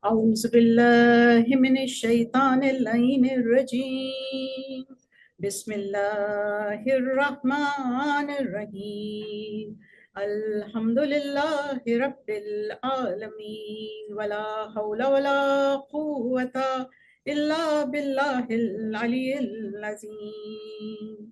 أعوذ بالله من الشيطان اللعين الرجيم بسم الله الرحمن الرحيم الحمد لله رب العالمين ولا حول ولا قوة إلا بالله العلي العظيم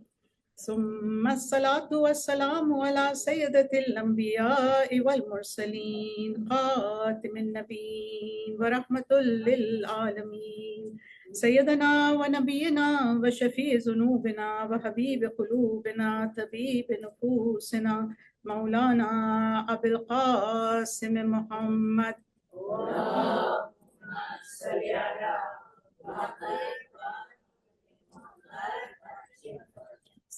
ثم الصلاة والسلام على سيدة الأنبياء والمرسلين خاتم النبيين ورحمة للعالمين سيدنا ونبينا وشفيع ذنوبنا وحبيب قلوبنا طبيب نفوسنا مولانا أبي القاسم محمد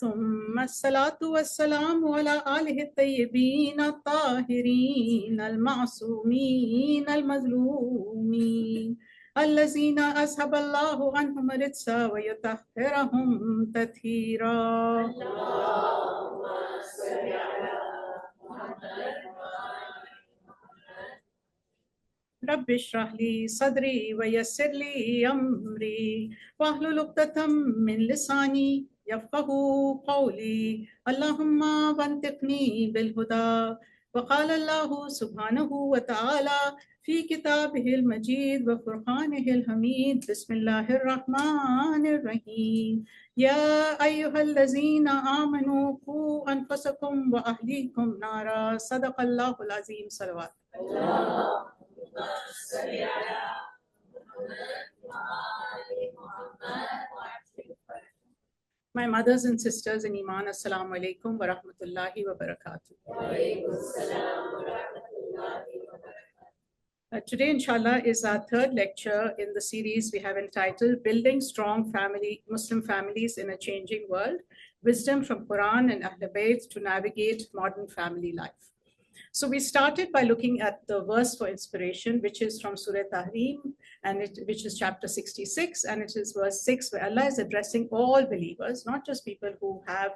ثم الصلاة والسلام على آله الطيبين الطاهرين المعصومين المظلومين الذين أذهب الله عنهم الرجس ويطهرهم تطهيرا اللهم صل على محمد رب اشرح لي صدري ويسر لي أمري واحلل عقدة من لساني يفقهوا قولي اللهم وانطقني بالهدى وقال الله سبحانه وتعالى في كتابه المجيد وفرقانه الحميد بسم الله الرحمن الرحيم يا أيها الذين آمنوا قوا أنفسكم وأهليكم نارا صدق الله العظيم صلوات اللهم صل على My mothers and sisters in Iman, Assalamu alaikum wa rahmatullahi wa barakatuh. Today, inshallah, is our third lecture in the series we have entitled Building Strong Muslim Families in a Changing World, Wisdom from Quran and Ahl Bayt to Navigate Modern Family Life. So we started by looking at the verse for inspiration, which is from Surah Tahrim, which is chapter 66, and it is verse 6, where Allah is addressing all believers, not just people who have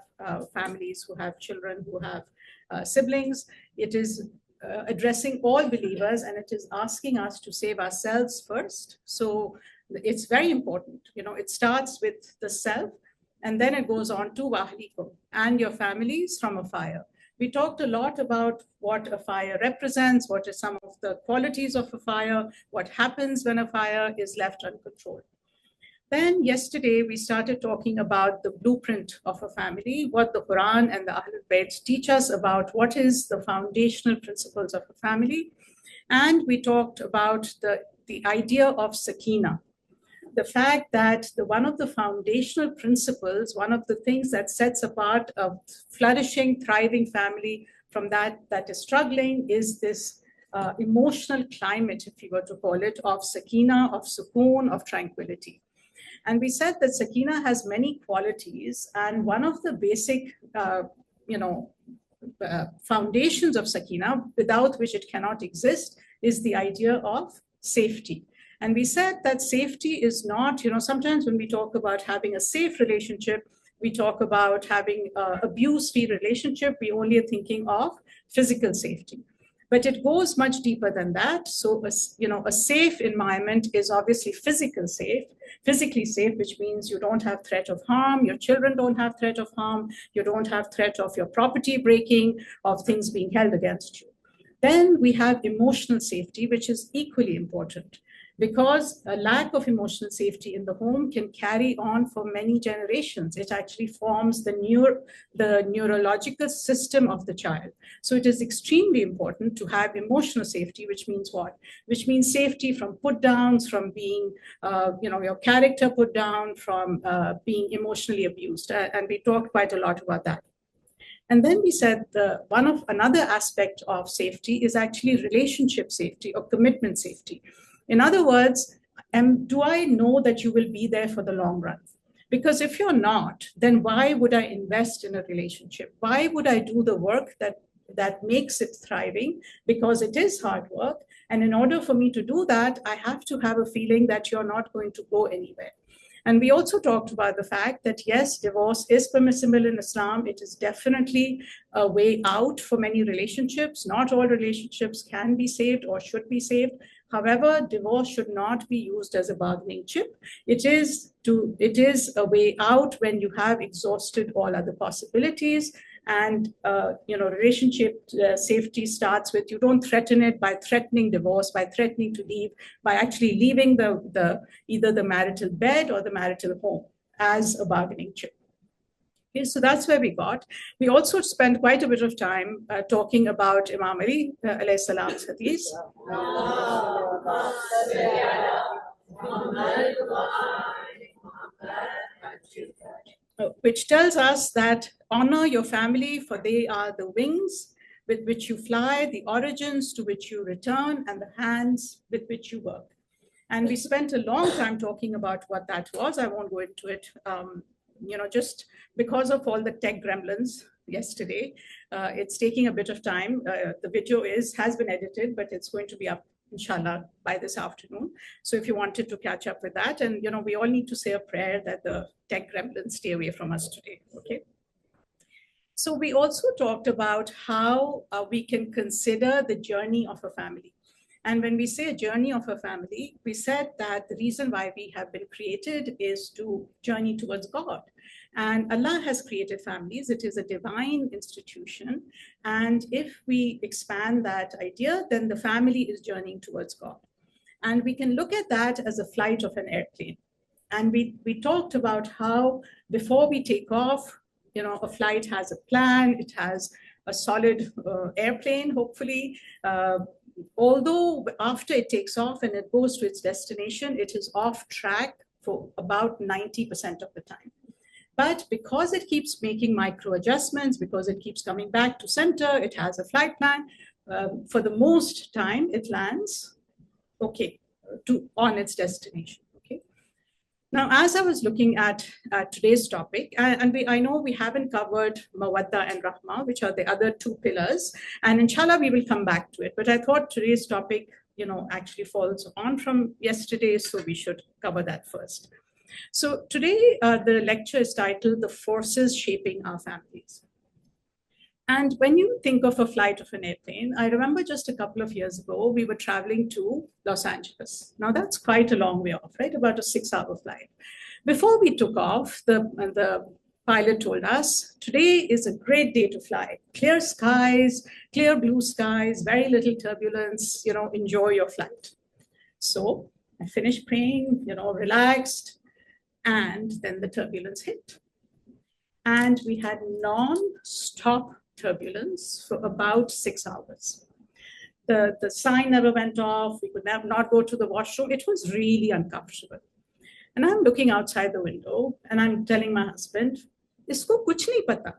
families, who have children, who have siblings. It is addressing all believers, and it is asking us to save ourselves first. So it's very important. It starts with the self, and then it goes on to wahlikum, and your families from a fire. We talked a lot about what a fire represents, what are some of the qualities of a fire, what happens when a fire is left uncontrolled. Then yesterday, we started talking about the blueprint of a family, what the Quran and the Ahlul Bayt teach us about what is the foundational principles of a family. And we talked about the idea of sakina, the fact that one of the foundational principles, one of the things that sets apart a flourishing, thriving family from that is struggling is this emotional climate, if you were to call it, of sakina, of sukoon, of tranquility. And we said that sakina has many qualities, and one of the basic, foundations of sakina, without which it cannot exist, is the idea of safety. And we said that safety is not, sometimes when we talk about having a safe relationship, we talk about having an abuse-free relationship, we only are thinking of physical safety. But it goes much deeper than that. So, a safe environment is obviously physically safe, which means you don't have threat of harm, your children don't have threat of harm, you don't have threat of your property breaking, of things being held against you. Then we have emotional safety, which is equally important, because a lack of emotional safety in the home can carry on for many generations. It actually forms the neurological system of the child. So it is extremely important to have emotional safety, which means what? Which means safety from put downs, from being, your character put down, from being emotionally abused. And we talked quite a lot about that. And then we said another aspect of safety is actually relationship safety or commitment safety. In other words, do I know that you will be there for the long run? Because if you're not, then why would I invest in a relationship? Why would I do the work that makes it thriving? Because it is hard work. And in order for me to do that, I have to have a feeling that you're not going to go anywhere. And we also talked about the fact that, yes, divorce is permissible in Islam. It is definitely a way out for many relationships. Not all relationships can be saved or should be saved. However, divorce should not be used as a bargaining chip. It is a way out when you have exhausted all other possibilities. And relationship safety starts with, you don't threaten it by threatening divorce, by threatening to leave, by actually leaving either the marital bed or the marital home as a bargaining chip. Okay, so that's where we got. We also spent quite a bit of time talking about Imam Ali alayhi salam's hadith, which tells us that honor your family, for they are the wings with which you fly, the origins to which you return, and the hands with which you work. And we spent a long time talking about what that was. I won't go into it, just because of all the tech gremlins yesterday. It's taking a bit of time. The video has been edited, but it's going to be up, inshallah, by this afternoon. So if you wanted to catch up with that, and we all need to say a prayer that the tech gremlins stay away from us today, okay? So we also talked about how we can consider the journey of a family. And when we say a journey of a family, we said that the reason why we have been created is to journey towards God. And Allah has created families. It is a divine institution. And if we expand that idea, then the family is journeying towards God. And we can look at that as a flight of an airplane. And we talked about how before we take off, a flight has a plan. It has a solid airplane, hopefully. Although after it takes off and it goes to its destination, it is off track for about 90% of the time. But because it keeps making micro adjustments, because it keeps coming back to center, it has a flight plan, for the most time it lands okay on its destination. Okay. Now, as I was looking at today's topic, and I know we haven't covered Mawadda and Rahma, which are the other two pillars, and inshallah we will come back to it. But I thought today's topic, actually falls on from yesterday, so we should cover that first. So today, the lecture is titled "The Forces Shaping Our Families." And when you think of a flight of an airplane, I remember just a couple of years ago, we were traveling to Los Angeles. Now that's quite a long way off, right? About a 6-hour flight. Before we took off, the pilot told us, today is a great day to fly. Clear skies, clear blue skies, very little turbulence, enjoy your flight. So I finished praying, relaxed, and then the turbulence hit. And we had non-stop turbulence for about 6 hours. The sign never went off. We could not go to the washroom. It was really uncomfortable. And I'm looking outside the window and I'm telling my husband, isko kuch nahi pata.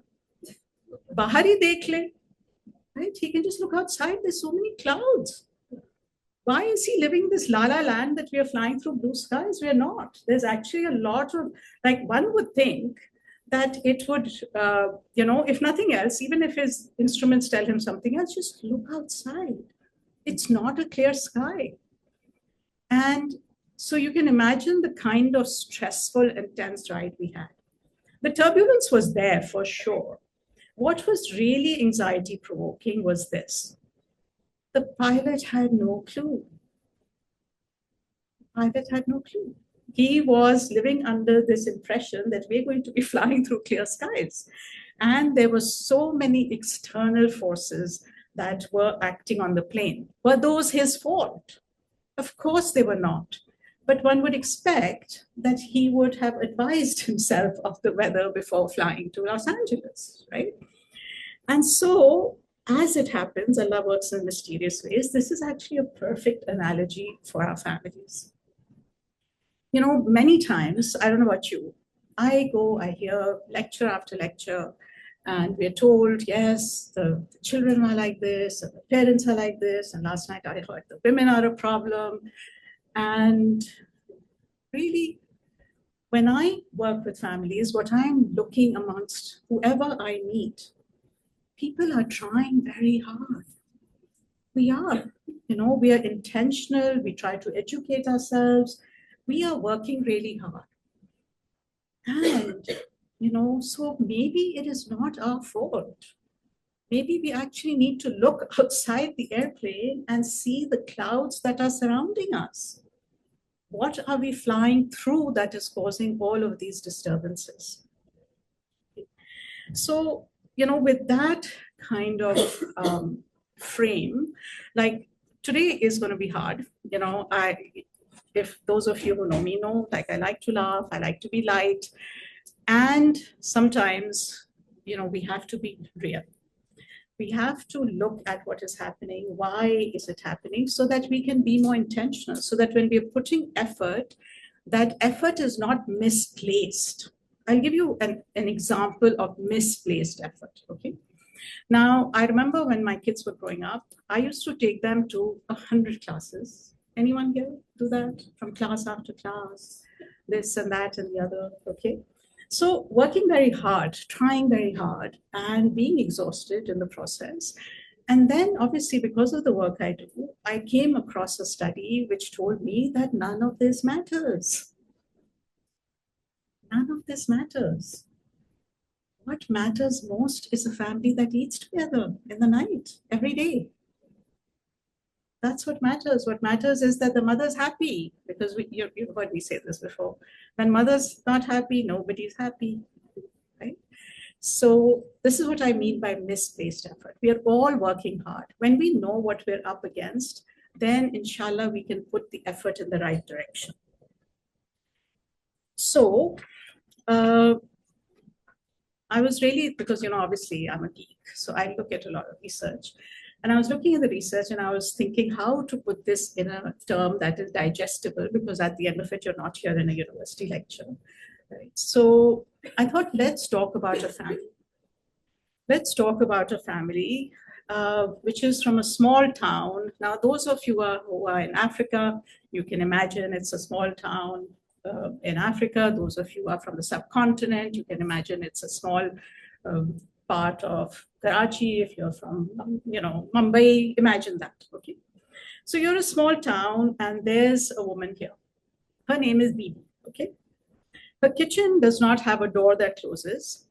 Bahar hi dekh le. Right? He can just look outside. There's so many clouds. Why is he living this la la land that we are flying through blue skies? We are not. There's actually a lot of, one would think that it would, if nothing else, even if his instruments tell him something else, just look outside. It's not a clear sky. And so you can imagine the kind of stressful, intense ride we had. The turbulence was there for sure. What was really anxiety provoking was this. The pilot had no clue. He was living under this impression that we're going to be flying through clear skies. And there were so many external forces that were acting on the plane. Were those his fault? Of course they were not. But one would expect that he would have advised himself of the weather before flying to Los Angeles, right? And so, as it happens, Allah works in mysterious ways. This is actually a perfect analogy for our families. Many times, I don't know about you, I hear lecture after lecture, and we're told, yes, the children are like this, and the parents are like this, and last night I heard the women are a problem. And really, when I work with families, what I'm looking amongst whoever I meet, people are trying very hard. We are, we are intentional. We try to educate ourselves. We are working really hard. And, so maybe it is not our fault. Maybe we actually need to look outside the airplane and see the clouds that are surrounding us. What are we flying through that is causing all of these disturbances? So, with that kind of frame, like today is going to be hard. If those of you who know me know, like I like to laugh, I like to be light, and sometimes, we have to be real. We have to look at what is happening, why is it happening, so that we can be more intentional, so that when we're putting effort, that effort is not misplaced. I'll give you an example of misplaced effort, okay? Now, I remember when my kids were growing up, I used to take them to 100 classes. Anyone here do that? From class after class, this and that and the other, okay? So working very hard, trying very hard, and being exhausted in the process. And then obviously, because of the work I do, I came across a study which told me that none of this matters. None of this matters. What matters most is a family that eats together in the night, every day. That's what matters. What matters is that the mother's happy, because you've heard me say this before. When mother's not happy, nobody's happy, right? So this is what I mean by misplaced effort. We are all working hard. When we know what we're up against, then inshallah, we can put the effort in the right direction. So I was really, because, obviously I'm a geek, so I look at a lot of research. And I was looking at the research and I was thinking how to put this in a term that is digestible, because at the end of it, you're not here in a university lecture. Right? So I thought, let's talk about a family. Let's talk about a family which is from a small town. Now, those of you who are in Africa, you can imagine it's a small town in Africa. Those of you who are from the subcontinent, you can imagine it's a small part of Karachi. If you're from, Mumbai, imagine that, okay? So you're a small town and there's a woman here. Her name is Bibi, okay? Her kitchen does not have a door that closes.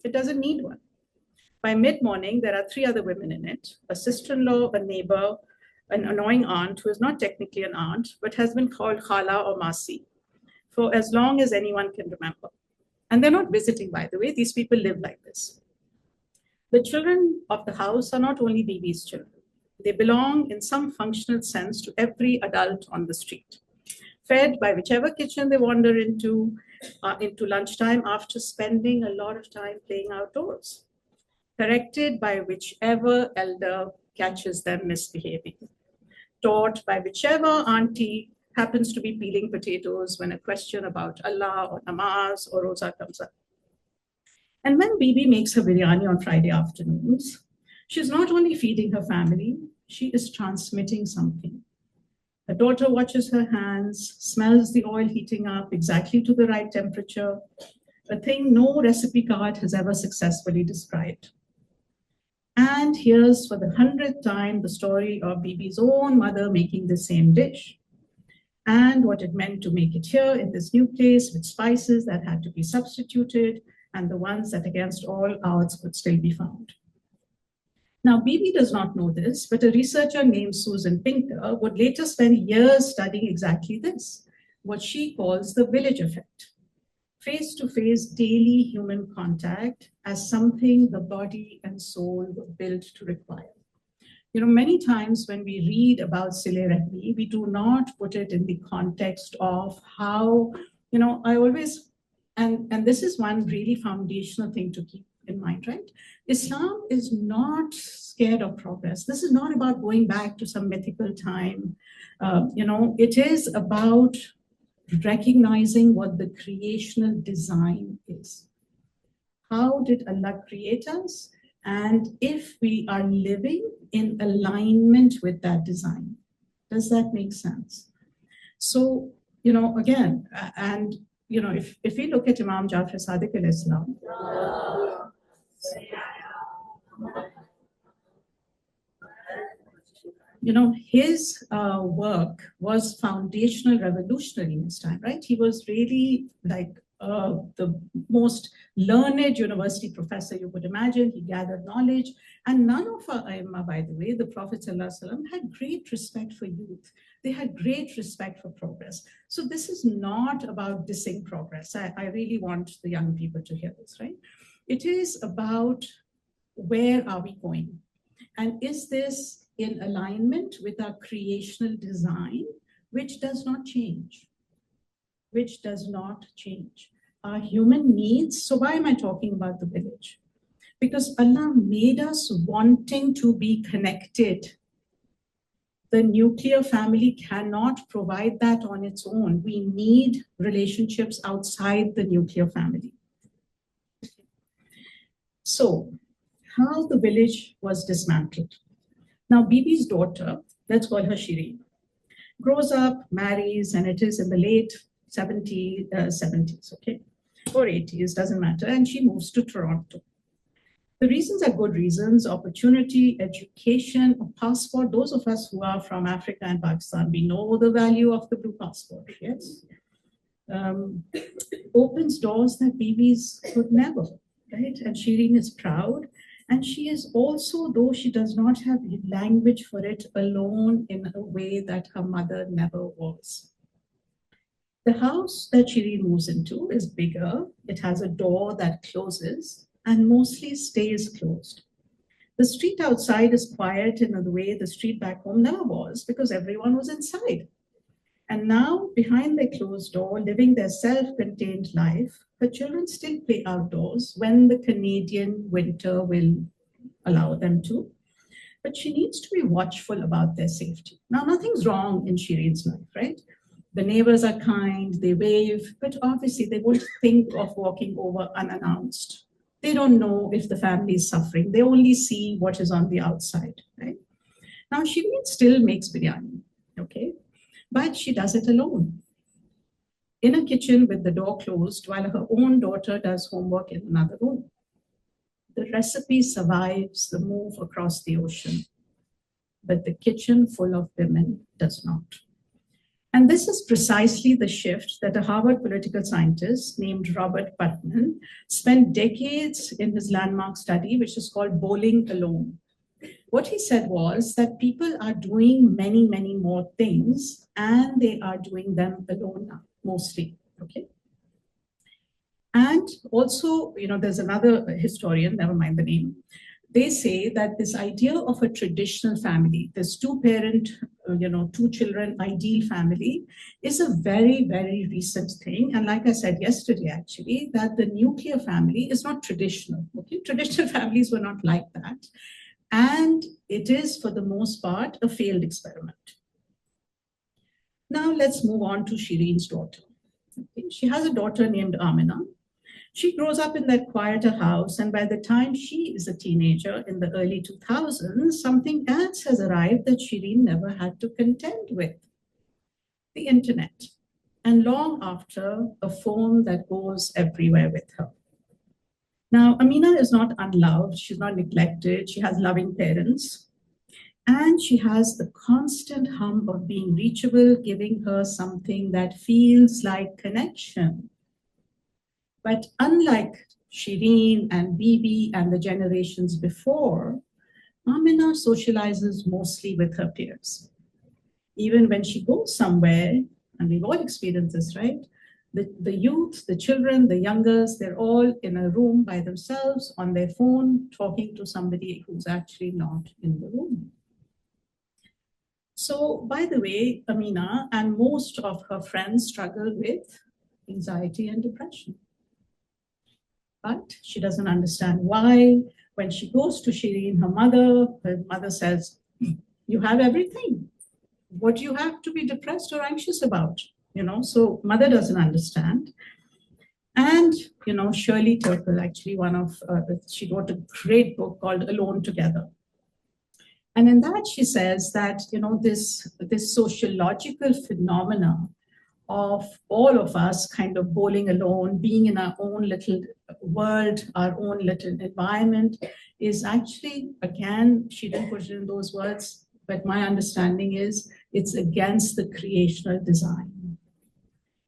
It doesn't need one. By mid-morning, there are 3 other women in it, a sister-in-law, a neighbor, an annoying aunt who is not technically an aunt, but has been called Khala or Masi for as long as anyone can remember. And they're not visiting, by the way. These people live like this. The children of the house are not only Bibi's children. They belong in some functional sense to every adult on the street, fed by whichever kitchen they wander into lunchtime after spending a lot of time playing outdoors, corrected by whichever elder catches them misbehaving, taught by whichever auntie happens to be peeling potatoes when a question about Allah or namaz or roza comes up. And when Bibi makes her biryani on Friday afternoons, she's not only feeding her family, she is transmitting something. Her daughter watches her hands, smells the oil heating up exactly to the right temperature, a thing no recipe card has ever successfully described. And here's for the 100th time the story of Bibi's own mother making the same dish, and what it meant to make it here in this new place with spices that had to be substituted and the ones that against all odds could still be found. Now, Bibi does not know this, but a researcher named Susan Pinker would later spend years studying exactly this, what she calls the village effect. Face-to-face daily human contact as something the body and soul were built to require. Many times when we read about Sile Rahmi, we do not put it in the context of how, I always, and this is one really foundational thing to keep in mind, right? Islam is not scared of progress. This is not about going back to some mythical time. It is about recognizing what the creational design is. How did Allah create us? And if we are living in alignment with that design, does that make sense? So, again, and, if we look at Imam Jafar Sadiq al-Islam, his work was foundational, revolutionary in his time, right? He was really like the most learned university professor you could imagine. He gathered knowledge. And none of our Aimma, by the way, the Prophet ﷺ, had great respect for youth. They had great respect for progress. So this is not about dissing progress. I really want the young people to hear this, right? It is about where are we going? And is this in alignment with our creational design, which does not change? Which does not change. Our human needs. So why am I talking about the village? Because Allah made us wanting to be connected. The nuclear family cannot provide that on its own. We need relationships outside the nuclear family. So how the village was dismantled. Now Bibi's daughter, let's call her Shireen, grows up, marries, and it is in the late 70s, okay, or 80s, doesn't matter, and she moves to Toronto. The reasons are good reasons: opportunity, education, a passport. Those of us who are from Africa and Pakistan, we know the value of the blue passport, yes? Opens doors that babies could never, right? And Shireen is proud. And she is also, though she does not have language for it, alone in a way that her mother never was. The house that Shireen moves into is bigger. It has a door that closes and mostly stays closed. The street outside is quiet in a way the street back home never was, because everyone was inside. And now, behind their closed door, living their self-contained life, her children still play outdoors when the Canadian winter will allow them to. But she needs to be watchful about their safety. Now, nothing's wrong in Shireen's life, right? The neighbors are kind, they wave, but obviously they won't think of walking over unannounced. They don't know if the family is suffering. They only see what is on the outside, right? Now, Shireen still makes biryani, okay? But she does it alone, in a kitchen with the door closed, while her own daughter does homework in another room. The recipe survives the move across the ocean, but the kitchen full of women does not. And this is precisely the shift that a Harvard political scientist named Robert Putnam spent decades in his landmark study, which is called Bowling Alone. What he said was that people are doing many, many more things, and they are doing them alone now, mostly, okay? And also, there's another historian, never mind the name, they say that this idea of a traditional family, this two-parent, two children ideal family, is a very, very recent thing. And like I said yesterday, actually, that the nuclear family is not traditional, okay? Traditional families were not like that. And it is, for the most part, a failed experiment. Now let's move on to Shireen's daughter. Okay? She has a daughter named Amina. She grows up in that quieter house, and by the time she is a teenager in the early 2000s, something else has arrived that Shireen never had to contend with: the internet. And long after, a phone that goes everywhere with her. Now, Amina is not unloved, she's not neglected, she has loving parents, and she has the constant hum of being reachable, giving her something that feels like connection. But unlike Shireen and Bibi and the generations before, Amina socializes mostly with her peers. Even when she goes somewhere, and we've all experienced this, right? The youth, the children, the youngers, they're all in a room by themselves on their phone, talking to somebody who's actually not in the room. So, by the way, Amina and most of her friends struggle with anxiety and depression. But she doesn't understand why. When she goes to Shireen, her mother says, "You have everything. What do you have to be depressed or anxious about?" So mother doesn't understand. And, Shirley Turkle, actually she wrote a great book called Alone Together. And in that she says that, this sociological phenomena of all of us kind of bowling alone, being in our own little world, our own little environment, is actually, again, she didn't put it in those words, but my understanding is it's against the creational design.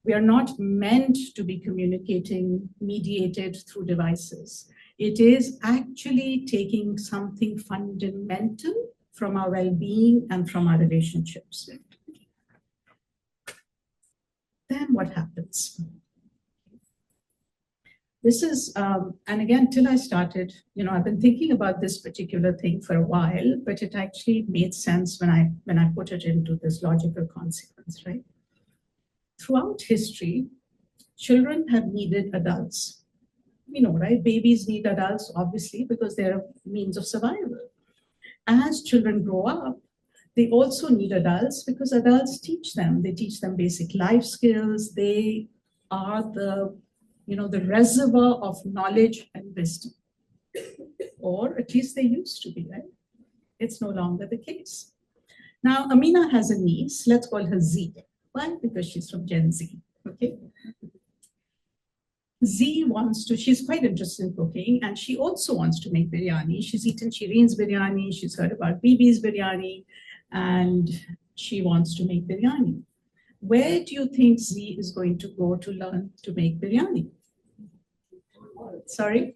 We are not meant to be communicating mediated through devices. It is actually taking something fundamental from our well-being and from our relationships. Then what happens? This is, and again, till I started, I've been thinking about this particular thing for a while, but it actually made sense when I put it into this logical consequence, right? Throughout history, children have needed adults. We know, right? Babies need adults, obviously, because they're a means of survival. As children grow up, they also need adults because adults teach them. They teach them basic life skills. They are the reservoir of knowledge and wisdom. Or at least they used to be, right? It's no longer the case. Now, Amina has a niece. Let's call her Z. Why? Because she's from Gen Z, okay? Z wants to, she's quite interested in cooking, and she also wants to make biryani. She's eaten Shireen's biryani, she's heard about Bibi's biryani, and she wants to make biryani. Where do you think Z is going to go to learn to make biryani? Sorry?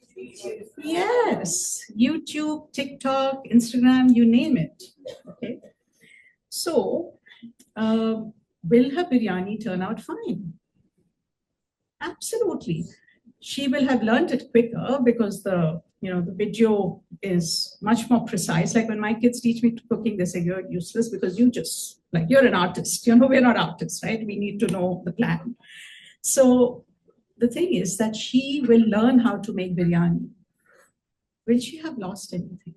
Yes, YouTube, TikTok, Instagram, you name it. Okay. So, will her biryani turn out fine? Absolutely. She will have learned it quicker because the video is much more precise. Like when my kids teach me cooking, they say you're useless because you're an artist. We're not artists, right? We need to know the plan. So the thing is that she will learn how to make biryani. Will she have lost anything?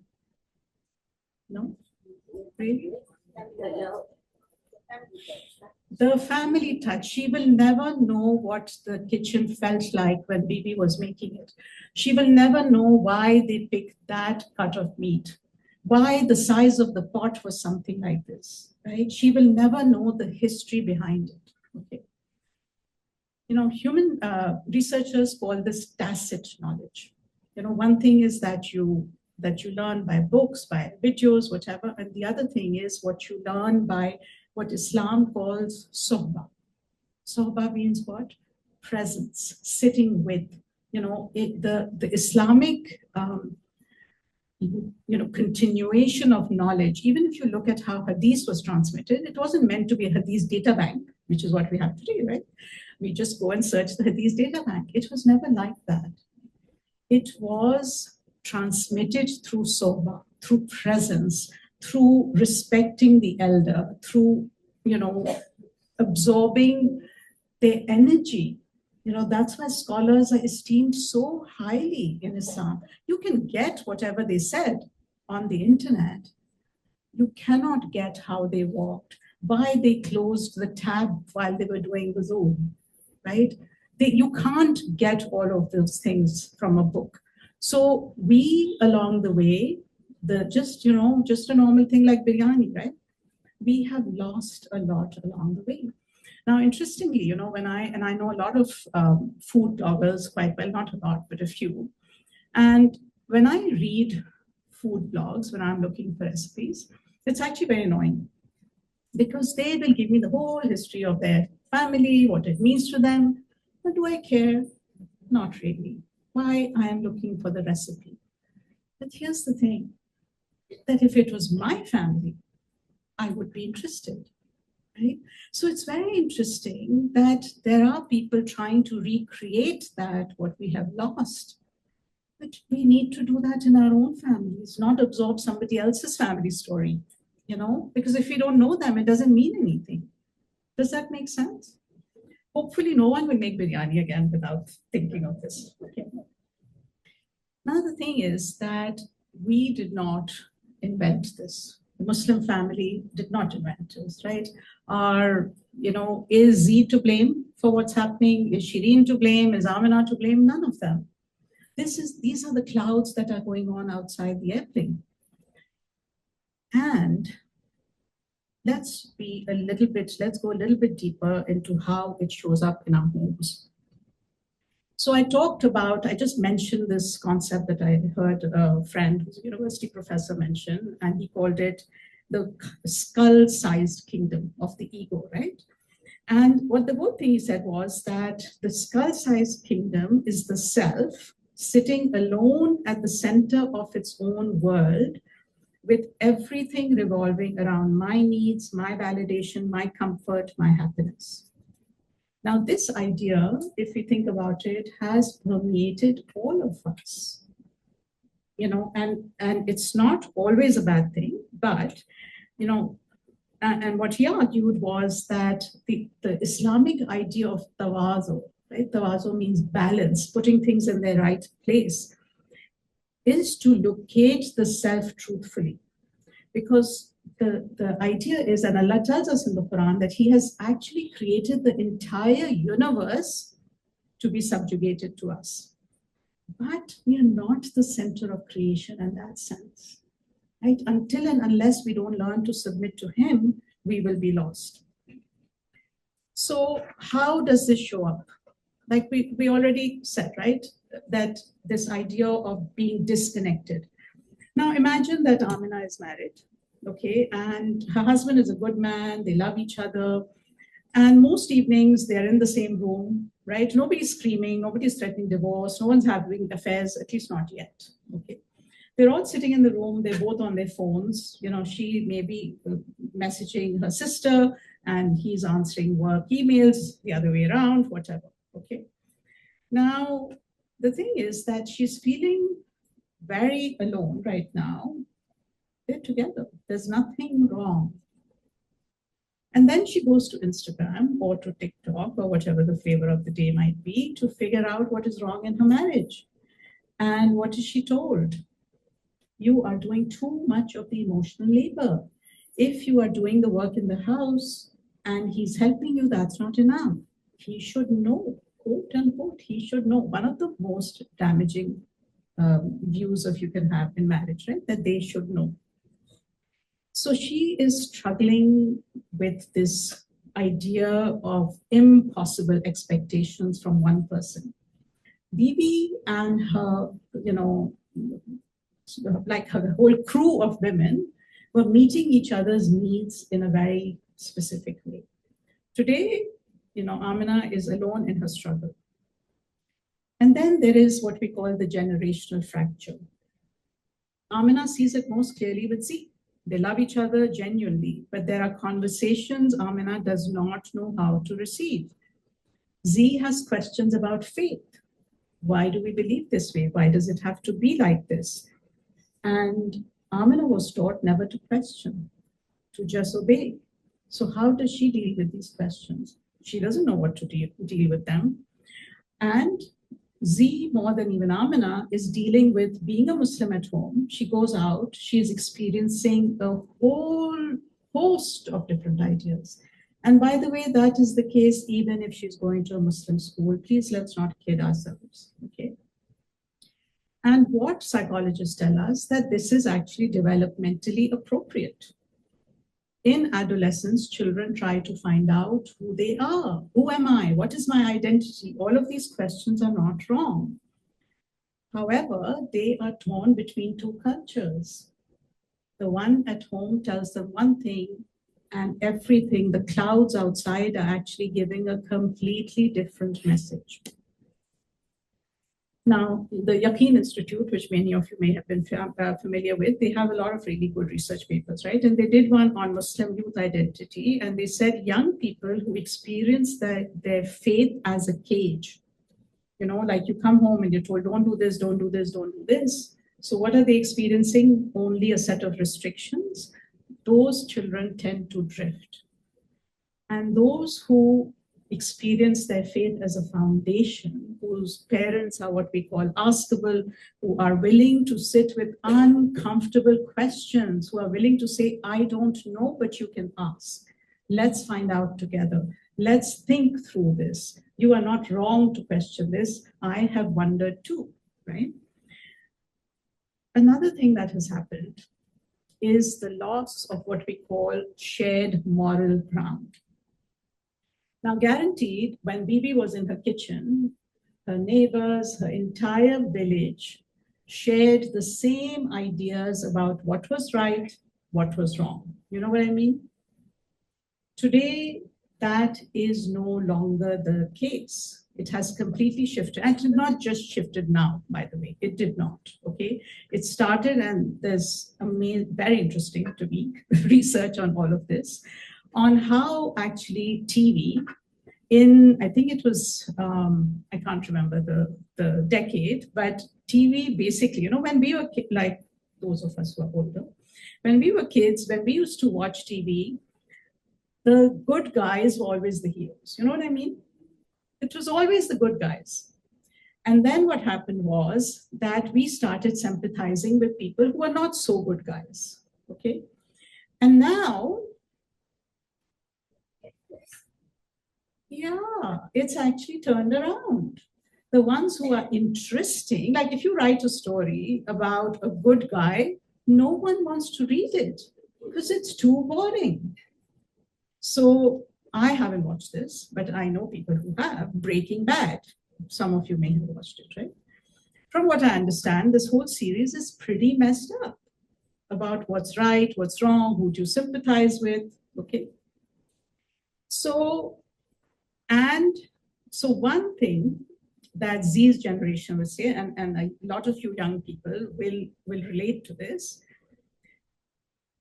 No? Really? The family touch. She will never know what the kitchen felt like when Bibi was making it. She will never know why they picked that cut of meat, why the size of the pot was something like this, right? She will never know the history behind it, okay? Human researchers call this tacit knowledge. One thing is that you learn by books, by videos, whatever, and the other thing is what you learn by what Islam calls suhba. Suhba means what? Presence, sitting with. The Islamic continuation of knowledge. Even if you look at how hadith was transmitted, it wasn't meant to be a hadith data bank, which is what we have today, right? We just go and search the hadith data bank. It was never like that. It was transmitted through sohba, through presence, through respecting the elder, through, absorbing their energy. That's why scholars are esteemed so highly in Islam. You can get whatever they said on the internet. You cannot get how they walked, why they closed the tab while they were doing the Zoom, right? You can't get all of those things from a book. So we, along the way, just a normal thing like biryani, right? We have lost a lot along the way. Now, interestingly, when I know a lot of food bloggers quite well, not a lot, but a few. And when I read food blogs, when I'm looking for recipes, it's actually very annoying because they will give me the whole history of their family, what it means to them. But do I care? Not really. Why? I am looking for the recipe. But here's the thing, that if it was my family, I would be interested. Right? So it's very interesting that there are people trying to recreate that, what we have lost. But we need to do that in our own families, not absorb somebody else's family story, because if we don't know them, it doesn't mean anything. Does that make sense? Hopefully no one will make biryani again without thinking of this. Okay. Now the thing is that we did not invent this. The Muslim family did not invent this, right? Is Z to blame for what's happening? Is Shireen to blame? Is Amina to blame? None of them. These are the clouds that are going on outside the airplane. And let's go a little bit deeper into how it shows up in our homes. So I just mentioned this concept that I heard a friend who's a university professor mention, and he called it the skull-sized kingdom of the ego, right? And what the good thing he said was that the skull-sized kingdom is the self sitting alone at the center of its own world, with everything revolving around my needs, my validation, my comfort, my happiness. Now, this idea, if we think about it, has permeated all of us. And it's not always a bad thing, but you know, and what he argued was that the Islamic idea of tawazo, right? Tawazo means balance, putting things in their right place, is to locate the self truthfully. Because the idea is, and Allah tells us in the Quran, that He has actually created the entire universe to be subjugated to us. But we are not the center of creation in that sense. Right? Until and unless we don't learn to submit to Him, we will be lost. So how does this show up? Like we already said, right? That this idea of being disconnected. Now imagine that Amina is married, okay? And her husband is a good man, they love each other. And most evenings they're in the same room, right? Nobody's screaming, nobody's threatening divorce, no one's having affairs, at least not yet, okay? They're all sitting in the room, they're both on their phones. She may be messaging her sister and he's answering work emails, the other way around, whatever, okay? Now, the thing is that she's feeling very alone right now. They're together, there's nothing wrong. And then she goes to Instagram or to TikTok or whatever the flavor of the day might be to figure out what is wrong in her marriage. And what is she told? You are doing too much of the emotional labor. If you are doing the work in the house and he's helping you, that's not enough. He should know, quote unquote, he should know. One of the most damaging views of you can have in marriage, right? That they should know. So she is struggling with this idea of impossible expectations from one person. Bibi and her, like her whole crew of women were meeting each other's needs in a very specific way. Today, Amina is alone in her struggle. And then there is what we call the generational fracture. Amina sees it most clearly with Z. They love each other genuinely, but there are conversations Amina does not know how to receive. Z has questions about faith. Why do we believe this way? Why does it have to be like this? And Amina was taught never to question, to just obey. So how does she deal with these questions? She doesn't know what to deal with them. And Z, more than even Amina, is dealing with being a Muslim at home. She goes out, she is experiencing a whole host of different ideas. And by the way, that is the case even if she's going to a Muslim school. Please, let's not kid ourselves, okay? And what psychologists tell us, that this is actually developmentally appropriate. In adolescence, children try to find out who they are. Who am I? What is my identity? All of these questions are not wrong. However, they are torn between two cultures. The one at home tells them one thing, and everything, the clouds outside are actually giving a completely different message. Now, the Yaqeen Institute, which many of you may have been familiar with, they have a lot of really good research papers, right? And they did one on Muslim youth identity, and they said young people who experience their faith as a cage, like you come home and you're told, don't do this, don't do this, don't do this. So what are they experiencing? Only a set of restrictions. Those children tend to drift. And those who experience their faith as a foundation, whose parents are what we call askable, who are willing to sit with uncomfortable questions, who are willing to say, I don't know, but you can ask. Let's find out together. Let's think through this. You are not wrong to question this. I have wondered too, right? Another thing that has happened is the loss of what we call shared moral ground. Now, guaranteed, when Bibi was in her kitchen, her neighbors, her entire village shared the same ideas about what was right, what was wrong. You know what I mean? Today, that is no longer the case. It has completely shifted. And it did not just shifted now, by the way. It did not, okay? It started, and there's very interesting to me research on all of this, on how actually TV I think it was, I can't remember the decade, but TV basically, when we were like those of us who are older, when we were kids, when we used to watch TV, the good guys were always the heroes. You know what I mean? It was always the good guys. And then what happened was that we started sympathizing with people who are not so good guys. Okay. And now, yeah, it's actually turned around. The ones who are interesting, like if you write a story about a good guy, no one wants to read it because it's too boring. So I haven't watched this, but I know people who have. Breaking Bad. Some of you may have watched it, right? From what I understand, this whole series is pretty messed up about what's right, what's wrong, who do you sympathize with, okay? So one thing that Z's generation will say, and a lot of you young people will relate to this,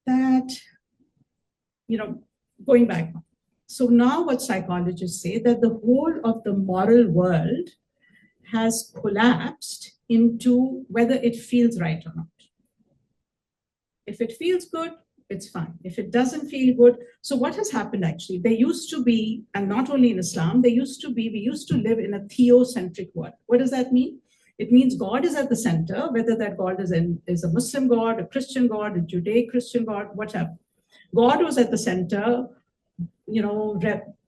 that, going back. So now what psychologists say, that the whole of the moral world has collapsed into whether it feels right or not. If it feels good, it's fine. If it doesn't feel good, so what has happened actually? There used to be, and not only in Islam, we used to live in a theocentric world. What does that mean? It means God is at the center, whether that God is a Muslim God, a Christian God, a Judeo-Christian God, whatever. God was at the center,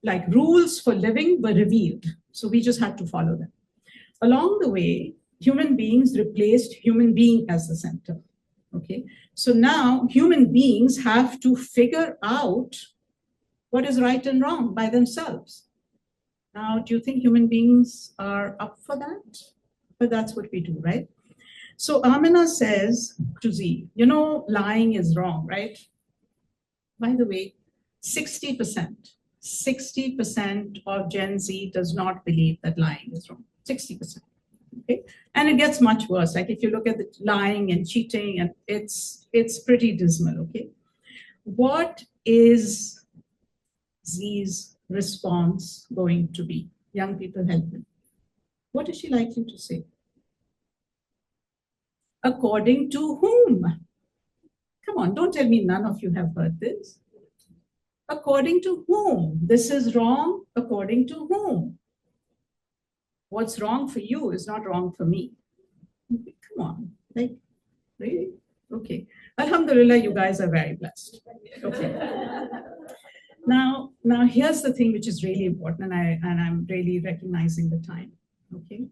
like rules for living were revealed. So we just had to follow them. Along the way, human beings replaced human being as the center. Okay, so now human beings have to figure out what is right and wrong by themselves. Now, do you think human beings are up for that? But that's what we do, right? So Amina says to Z, lying is wrong, right? By the way, 60% of Gen Z does not believe that lying is wrong. 60%. Okay? And it gets much worse. Like if you look at the lying and cheating, and it's pretty dismal. Okay, what is Z's response going to be? Young people, help me. What is she likely to say? According to whom? Come on, don't tell me none of you have heard this. According to whom? This is wrong. According to whom? What's wrong for you is not wrong for me. Come on, like, really? Okay. Alhamdulillah, you guys are very blessed. Okay. Now here's the thing which is really important, and I'm really recognizing the time. Okay.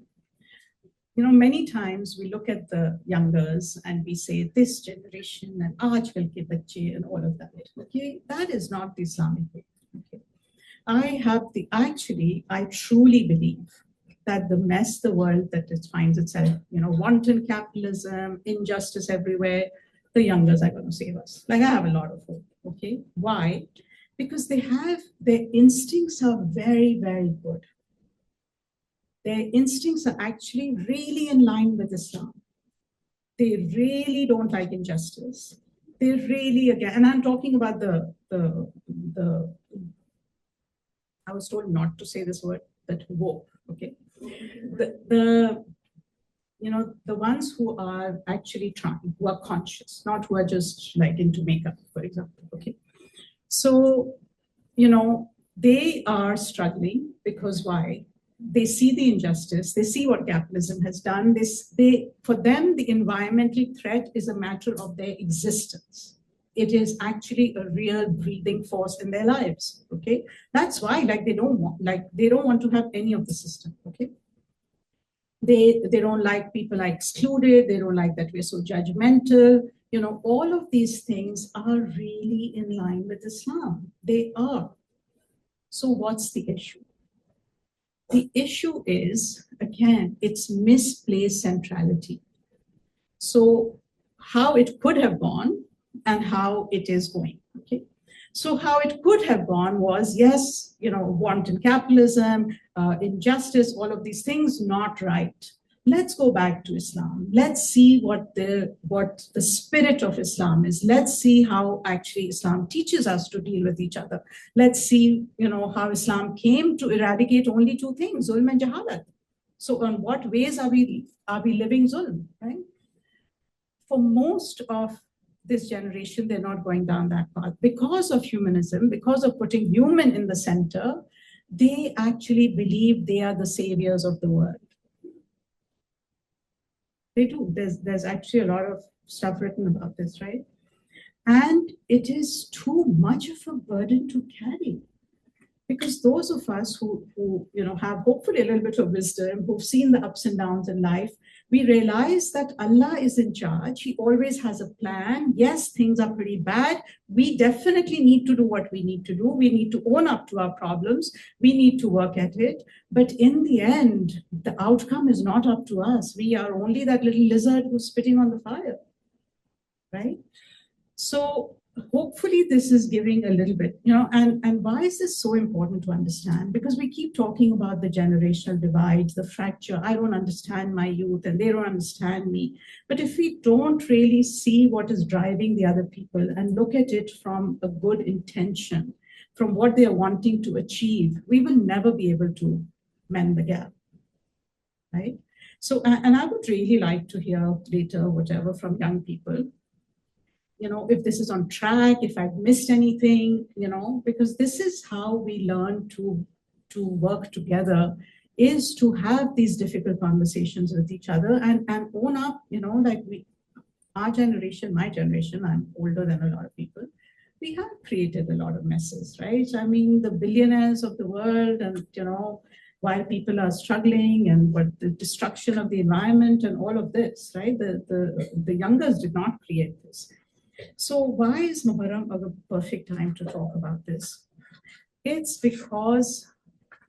Many times we look at the youngers and we say this generation and aaj kal ke bacche and all of that. Okay, that is not the Islamic way. Okay, I truly believe that the mess the world that it finds itself, wanton capitalism, injustice everywhere, the youngers are going to save us. Like I have a lot of hope. Okay, why? Because their instincts are very, very good. Their instincts are actually really in line with Islam. They really don't like injustice. They really, again, and I'm talking about I was told not to say this word, that woke, okay? The ones who are actually trying, who are conscious, not who are just like into makeup, for example, okay? So, they are struggling because why? They see the injustice, they see what capitalism has done. For them, the environmental threat is a matter of their existence. It is actually a real breathing force in their lives. Okay, that's why, like, they don't want to have any of the system. Okay, they don't like people are excluded. They don't like that we're so judgmental. All of these things are really in line with Islam. They are. So what's the issue? The issue is, again, it's misplaced centrality. So how it could have gone and how it is going, okay? So how it could have gone was, yes, wanton capitalism, injustice, all of these things, not right. Let's go back to Islam. Let's see what the spirit of Islam is. Let's see how actually Islam teaches us to deal with each other. Let's see, how Islam came to eradicate only two things, zulm and jahalat. So on what ways are we living zulm, right? For most of this generation, they're not going down that path. Because of humanism, because of putting human in the center, they actually believe they are the saviors of the world. They do. There's actually a lot of stuff written about this, right? And it is too much of a burden to carry. Because those of us who have hopefully a little bit of wisdom, who've seen the ups and downs in life, we realize that Allah is in charge. He always has a plan. Yes, things are pretty bad. We definitely need to do what we need to do. We need to own up to our problems. We need to work at it. But in the end, the outcome is not up to us. We are only that little lizard who's spitting on the fire, right? So hopefully this is giving a little bit, and why is this so important to understand? Because we keep talking about the generational divides, the fracture. I don't understand my youth and they don't understand me. But if we don't really see what is driving the other people and look at it from a good intention, from what they are wanting to achieve, we will never be able to mend the gap, right? So, and I would really like to hear later, whatever, from young people, if this is on track, if I've missed anything, because this is how we learn to work together, is to have these difficult conversations with each other and own up, like our generation, my generation, I'm older than a lot of people, we have created a lot of messes, right? So, I mean, the billionaires of the world and, while people are struggling and what the destruction of the environment and all of this, right? The youngers did not create this. So why is Muharram a perfect time to talk about this? It's because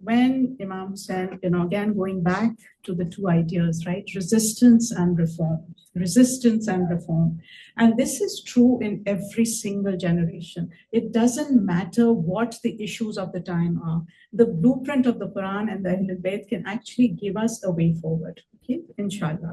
when Imam Hussain, again going back to the two ideas, right? Resistance and reform. Resistance and reform. And this is true in every single generation. It doesn't matter what the issues of the time are. The blueprint of the Quran and the Ahlul Bayt can actually give us a way forward. Okay, inshallah.